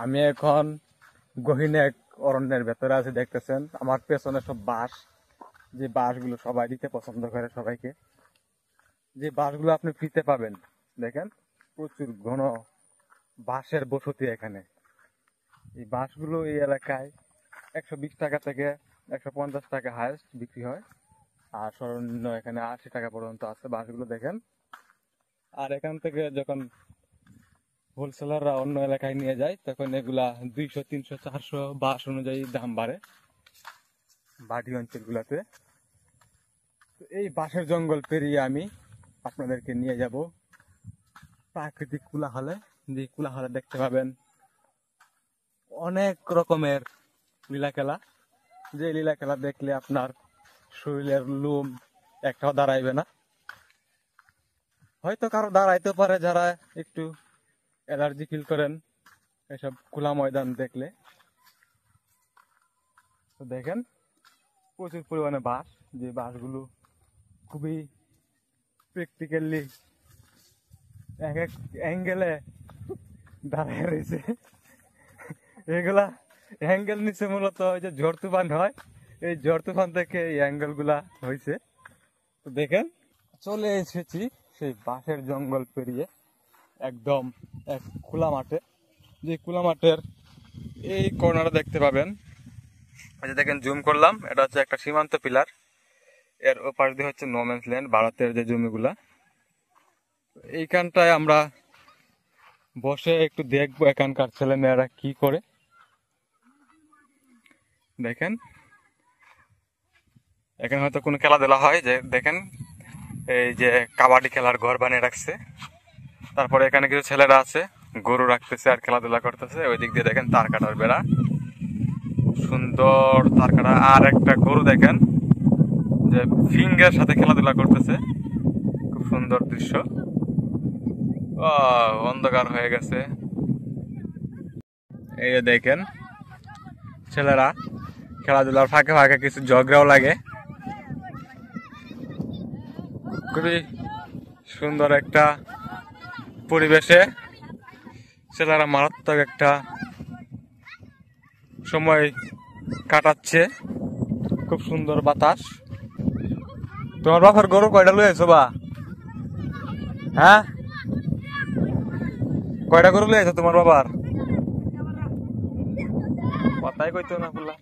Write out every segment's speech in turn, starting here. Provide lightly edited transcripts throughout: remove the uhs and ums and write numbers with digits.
আমি এখন গহীন এক অরণ্যের ভেতরে আছি, দেখতেছেন আমার পেছনে সব বাঁশ। যে বাঁশগুলো সবাই দিতে পছন্দ করে সবাইকে, যে বাঁশগুলো আপনি ফ্রিতে পাবেন। দেখেন প্রচুর ঘন বাঁশের বসতি এখানে। এই বাঁশগুলো এই এলাকায় 120 টাকা থেকে 150 টাকা হাইস্ট বিক্রি হয়, আর সর্বনিম্ন এখানে 80 টাকা পর্যন্ত আছে বাঁশগুলো দেখেন। আর এখান থেকে যখন হোলসেলাররা অন্য এলাকায় নিয়ে যায় তখন এগুলা 200, 300, 400 বাঁশ অনুযায়ী দাম বাড়ে বাড়ি অঞ্চলগুলাতে। তো এই বাঁশের জঙ্গল পেরিয়ে আমি আপনাদেরকে নিয়ে যাব প্রাকৃতিক কোলাহলে। যে কোলাহলে দেখতে পাবেন অনেক রকমের লীলা খেলা, যে লীলা খেলা দেখলে আপনার শরীরের লোম একটাও দাঁড়াইবে না। হয়তো কারো দাঁড়াইতে পারে যারা একটু অ্যালার্জি ফিল করেন এসব খোলা ময়দান দেখলে। তো দেখেন প্রচুর পরিমাণে বাঁশ, যে বাঁশগুলো খুবই প্র্যাকটিক্যালি এক এক অ্যাঙ্গেলে দাঁড়ায় রয়েছে। এগুলা অ্যাঙ্গেল নিচে মূলত ওই যে ঝড় তুফান হয়, এই ঝড় তুফান থেকে এই অ্যাঙ্গেল গুলা হয়েছে। তো দেখেন চলে এসেছি সেই বাঁশের জঙ্গল পেরিয়ে একদম এক খোলা মাঠে। যে খোলা মাঠের এই কর্নারে দেখতে পাবেন, এই যে দেখেন জুম করলাম, এটা হচ্ছে একটা সীমান্ত পিলার। এর ওপাশ দিয়ে হচ্ছে নো ম্যানস ল্যান্ড, ভারতের যে জমিগুলা। এইখানটায় আমরা বসে একটু দেখবো এখানকার ছেলে মেয়েরা কি করে। দেখেন এখানে হয়তো কোনো খেলাধুলা হয়, যে দেখেন এই যে কাবাডি খেলার ঘর বানিয়ে রাখছে। তারপরে এখানে কিছু ছেলেরা আছে গরু রাখতেছে আর খেলাধুলা করতেছে। ওই দিক দিয়ে দেখেন তার কাটার বেড়া, সুন্দর তার কাটা। আর একটা গরু দেখেন যে ফিঙ্গের সাথে খেলাধুলা করতেছে, খুব সুন্দর দৃশ্য। অন্ধকার হয়ে গেছে। এই যে দেখেন ছেলেরা খেলাধুলার ফাঁকে ফাঁকে কিছু ঝগড়াও লাগে। খুবই সুন্দর একটা পরিবেশে ছেলেরা মারাত্মক একটা সময় কাটাচ্ছে। খুব সুন্দর বাতাস। তোমার বাবার গরু কয়টা লইছো বা? হ্যাঁ, কয়টা গরু লইছো তোমার বাবার? কথাই কইতো না বললা।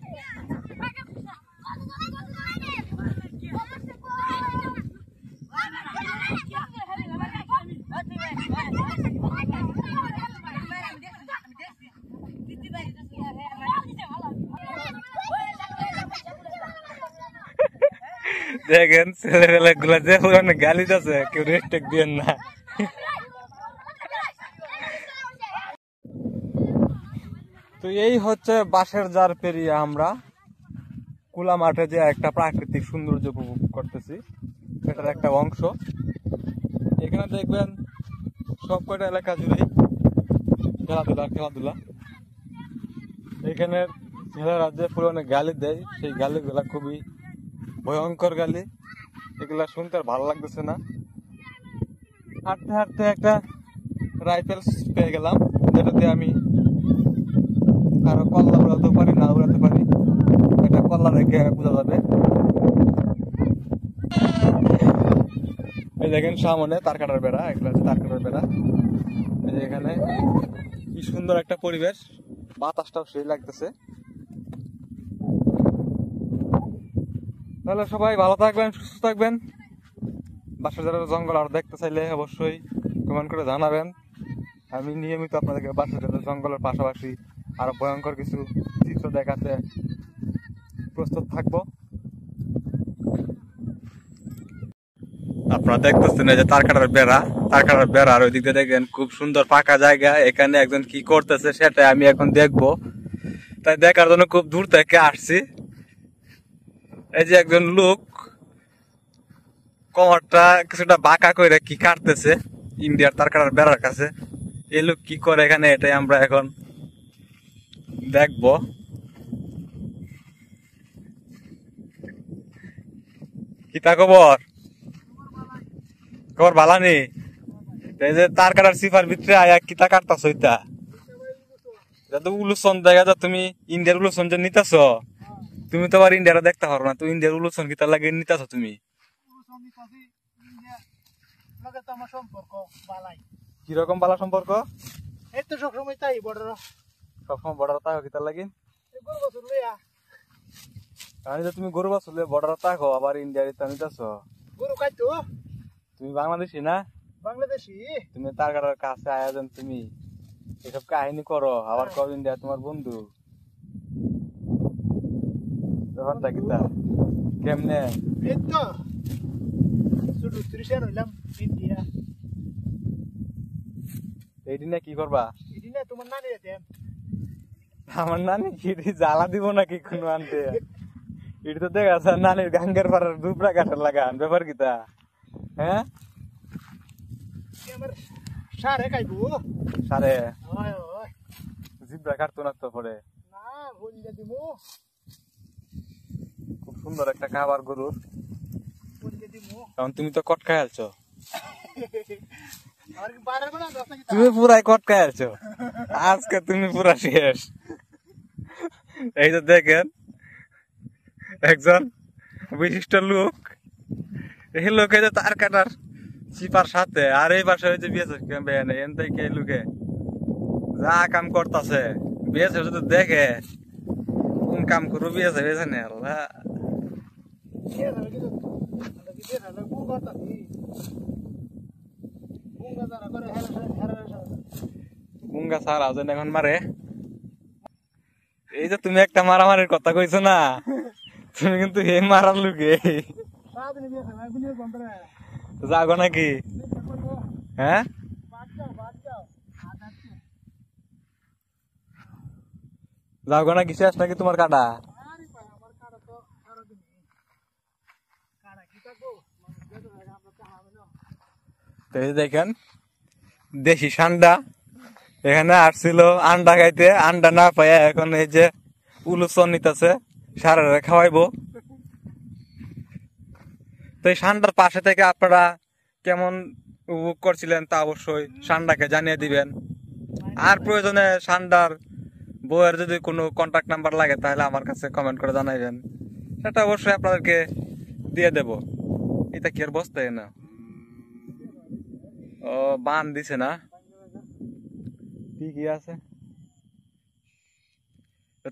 দেখেন ছেলেবেলা গুলা যে পুরানো গালি আছে, কেউ রেস্টেক দিয়েন না। তো এই হচ্ছে বাঁশের জার পেরিয়ে আমরা খোলা মাঠে যে একটা প্রাকৃতিক সৌন্দর্য উপভোগ করতেছি, সেটার একটা অংশ। এখানে দেখবেন সব কয়টা এলাকা জুড়েই খেলাধুলা। এখানে ছেলেরা যে পুরোনো গালি দেয়, সেই গালিগুলা খুবই ভয়ঙ্কর গালি। এগুলা শুনতে আর ভালো লাগতেছে না। হাঁটতে হাঁটতে একটা রাইফেল পেয়ে গেলাম, যেটাতে আমি আরো কল্লা উড়াতে পারি, না উড়াতে পারি এটা কল্লা রেখে বোঝা যাবে। এই দেখেন সামনে তার কাটার বেড়া, এগুলো হচ্ছে তার কাটার বেড়া। এই যে এখানে কি সুন্দর একটা পরিবেশ, বাতাসটাও সেই লাগতেছে। তাহলে সবাই ভালো থাকবেন, সুস্থ থাকবেন। বাঁশবাজারের জঙ্গল আর দেখতে চাইলে অবশ্যই কমেন্ট করে জানাবেন। আমি নিয়মিত আপনাদেরকে বাঁশবাজারের জঙ্গলের পাশাপাশি আরো ভয়ঙ্কর কিছু চিত্র দেখাতে প্রস্তুত থাকবো। আপনারা দেখতেছেন এই যে তারকাটার বেড়া, আর ওই দিক দিয়ে দেখেন খুব সুন্দর ফাঁকা জায়গা। এখানে একজন কি করতেছে সেটা আমি এখন দেখবো, তাই দেখার জন্য খুব দূর থেকে আসছি। এই যে একজন লোক কোমরটা কিছুটা বাঁকা করে কি কাটতেছে ইন্ডিয়ার তারকাটার বেড়ার কাছে। এই লোক কি করে এখানে, এটাই আমরা এখন দেখবো। কিতা খবর ভালা নি? এই যে তার কাটার সিফার ভিতরে আয়া কিতা কাটতাছ? ওইটা তো উলুসন দেখা যা তুমি ইন্ডিয়ার উলুসন যে নিতাছ, তুমি তো আবার ইন্ডিয়ার দেখতে পারো না, তো ইন্ডিয়ার উলুসন কি তার লাগে নিতাছ তুমি? কিরকম বালা সম্পর্ক? এই তো সবসময় তাই বড় সবসময় বর্ডার তাকো কি তার লাগে? গরু বছর লইয়া আমি তো তুমি গরু বাছুলে বর্ডার তাকো আবার ইন্ডিয়ার তা নিতাছ। গরু খাইতো তুমি বাংলাদেশি না? বাংলাদেশি। তুমি তার কাছে আয়োজন, তুমি এসব কাহিনী করো আবার কব ইন্ডিয়া তোমার বন্ধু। ব্যাপারটা কি তা? কেমনে? এই তো শুধু 30 হইলাম ইন্ডিয়া। এইদিন কি করবা? এদিনে তোমার নানি দেন। আমার নানি কি জ্বালা দিব নাকি কোনো আনতে? এটা তো দেখা যায় নানির গাঙ্গের পাড়ার দুবরা কাঠার লাগান, ব্যাপার কি তা? হ্যাঁ আমার সারে খাইবো। সারে ওই ওই জিব্রা কাটতো না তো পরে। না বললে দিমু, খুব সুন্দর একটা খাবার গরুর। বললে দিমু। কারণ তুমি তো কট খাই আলছো, আর কি বারের কোনা দশ নাকি তুমি পুরাই কট খাই আলছো আজকে, তুমি পুরা শেষ। এই তো দেখেন একজন বিশিষ্ট লোক, এই লোকে যে তার কাটার চিপার সাথে আর এই পাশে হয়েছে বিএসএফ ক্যাম্পে এন থেকে লোকে যা কাম করতেছে, বিএসএফ যদি দেখে কোন কাম করবো বিএসএফ এখানে আল্লাহ। কে না কিছু আমরা কি দেন না কোন কথা কি কোন কথা না করে হেরা মুঙ্গা স্যার আছেন এখন মারে। এই যে তুমি একটা মারামারির কথা কইছো না, তুমি কিন্তু হে মারার লোকে সারাদিন দিয়ে খাই গুলি বন্ধরে যাগো নাকি? হ্যাঁ বাদ যাও আদাতে যাগো নাকি? শেষ নাকি তোমার কাটা? আরে ভাই আমার কাটা তো সারাদিন কাটা কি থাকবো মানুষ যেতে হয় আমরা তো হবে না। তো এই যে দেখেন দেশি ঠান্ডা এখানে আসছিল আন্ডা খাইতে, আন্ডা না পাইয়া এখন এই যে উলুচন নিতেছে, সারারে খাওয়াইবো। তো এই ঠান্ডার পাশে থেকে আপনারা কেমন উপভোগ করছিলেন তা অবশ্যই ঠান্ডাকে জানিয়ে দিবেন। আর প্রয়োজনে ঠান্ডার বইয়ের যদি কোনো কন্ট্যাক্ট নাম্বার লাগে তাহলে আমার কাছে কমেন্ট করে জানাইবেন, সেটা অবশ্যই আপনাদেরকে দিয়ে দেব। এটা কি আর বসতে না? ও বান দিছে না, ঠিকই আছে।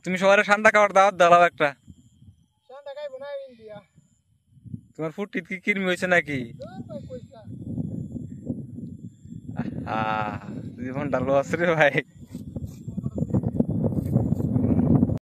তুমি সবার ঠান্ডা খাওয়ার দাওয়াত দাও একটা। ঠান্ডা খাইবো না ইন্ডিয়া তোমার ফুটি কি কিরমি হয়েছে নাকি? দূর ভাই পয়সা জীবনটা লস রে ভাই।